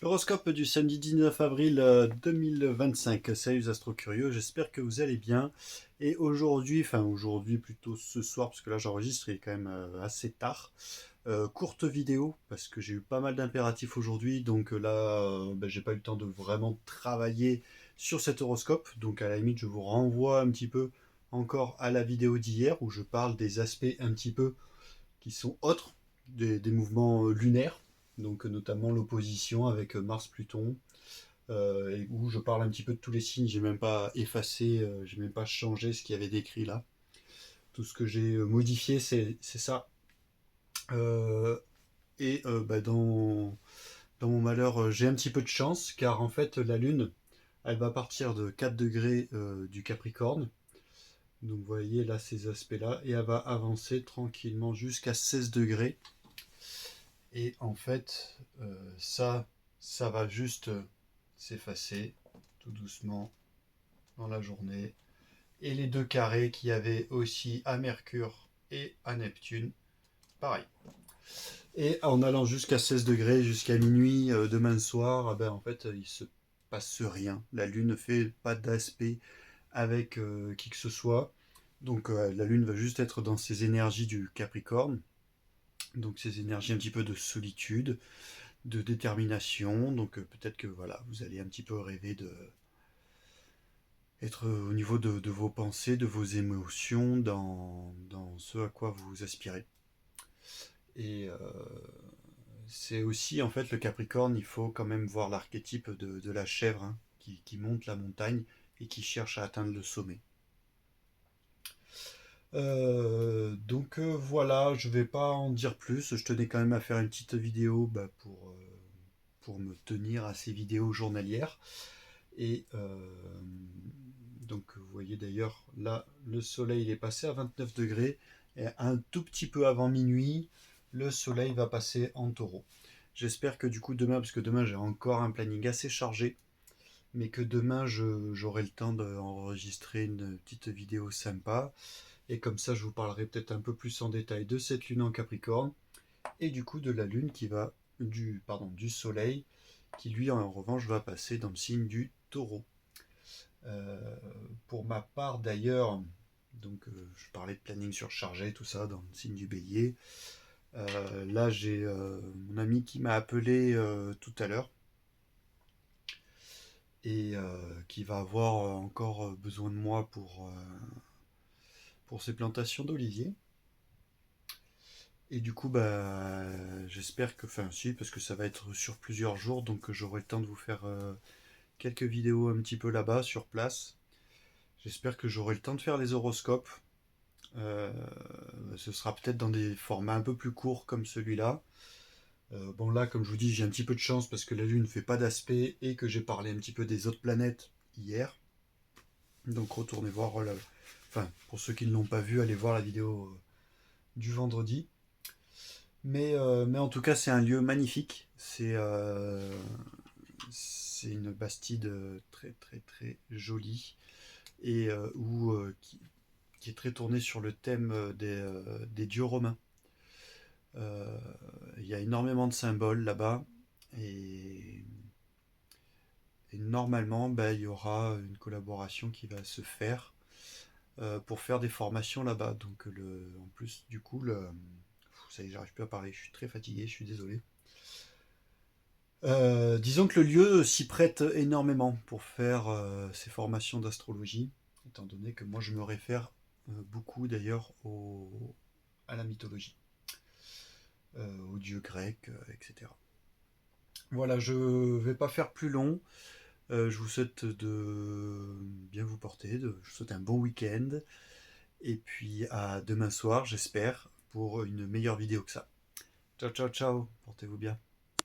L'horoscope du samedi 19 avril 2025. Salut les astro-curieux, j'espère que vous allez bien. Et aujourd'hui plutôt ce soir, parce que là j'enregistre, il est quand même assez tard. Courte vidéo, parce que j'ai eu pas mal d'impératifs aujourd'hui, donc j'ai pas eu le temps de vraiment travailler sur cet horoscope. Donc à la limite, je vous renvoie un petit peu encore à la vidéo d'hier, où je parle des aspects un petit peu qui sont autres des mouvements lunaires, donc notamment l'opposition avec Mars-Pluton, et où je parle un petit peu de tous les signes. J'ai même pas effacé, j'ai même pas changé ce qu'il y avait décrit là. Tout ce que j'ai modifié, c'est ça. Euh, dans mon malheur, j'ai un petit peu de chance, car en fait, la Lune, elle va partir de 4 degrés du Capricorne. Donc vous voyez là ces aspects-là, et elle va avancer tranquillement jusqu'à 16 degrés. Et en fait, ça va juste s'effacer tout doucement dans la journée. Et les deux carrés qu'il y avait aussi à Mercure et à Neptune, pareil. Et en allant jusqu'à 16 degrés, jusqu'à minuit demain soir, en fait, il se passe rien. La Lune ne fait pas d'aspect avec qui que ce soit. Donc la Lune va juste être dans ses énergies du Capricorne, donc ces énergies un petit peu de solitude, de détermination. Donc peut-être que voilà, vous allez un petit peu rêver de être au niveau de vos pensées, de vos émotions, dans ce à quoi vous aspirez. Et c'est aussi en fait le Capricorne, il faut quand même voir l'archétype de la chèvre, hein, qui monte la montagne et qui cherche à atteindre le sommet. Voilà, je vais pas en dire plus. Je tenais quand même à faire une petite vidéo pour me tenir à ces vidéos journalières. Et donc vous voyez d'ailleurs là le soleil il est passé à 29 degrés et un tout petit peu avant minuit le soleil va passer en taureau. J'espère que du coup demain, parce que demain j'ai encore un planning assez chargé, mais que demain j'aurai le temps d'enregistrer une petite vidéo sympa. Et comme ça je vous parlerai peut-être un peu plus en détail de cette lune en Capricorne et du coup de la lune du soleil qui lui en revanche va passer dans le signe du taureau. Euh, pour ma part d'ailleurs, je parlais de planning surchargé, tout ça, dans le signe du bélier. Là j'ai mon ami qui m'a appelé tout à l'heure et qui va avoir encore besoin de moi pour ses plantations d'oliviers. Et du coup, j'espère que, enfin, si, parce que ça va être sur plusieurs jours, donc j'aurai le temps de vous faire quelques vidéos un petit peu là-bas, sur place. J'espère que j'aurai le temps de faire les horoscopes. Euh, Ce sera peut-être dans des formats un peu plus courts comme celui-là. Bon là, comme je vous dis, j'ai un petit peu de chance parce que la Lune ne fait pas d'aspect et que j'ai parlé un petit peu des autres planètes hier. Donc retournez voir, enfin pour ceux qui ne l'ont pas vu, allez voir la vidéo du vendredi. Mais en tout cas, c'est un lieu magnifique. C'est une bastide très très très jolie et qui est très tournée sur le thème des dieux romains. Euh, Il y a énormément de symboles là-bas et, et normalement, il y aura une collaboration qui va se faire pour faire des formations là-bas. Donc en plus, du coup, ça y est, j'arrive plus à parler. Je suis très fatigué, je suis désolé. Disons que le lieu s'y prête énormément pour faire ces formations d'astrologie, étant donné que moi je me réfère beaucoup d'ailleurs à la mythologie, aux dieux grecs, etc. Voilà, je vais pas faire plus long. Je vous souhaite de bien vous porter, je vous souhaite un bon week-end, et puis à demain soir, j'espère, pour une meilleure vidéo que ça. Ciao, ciao, ciao, portez-vous bien.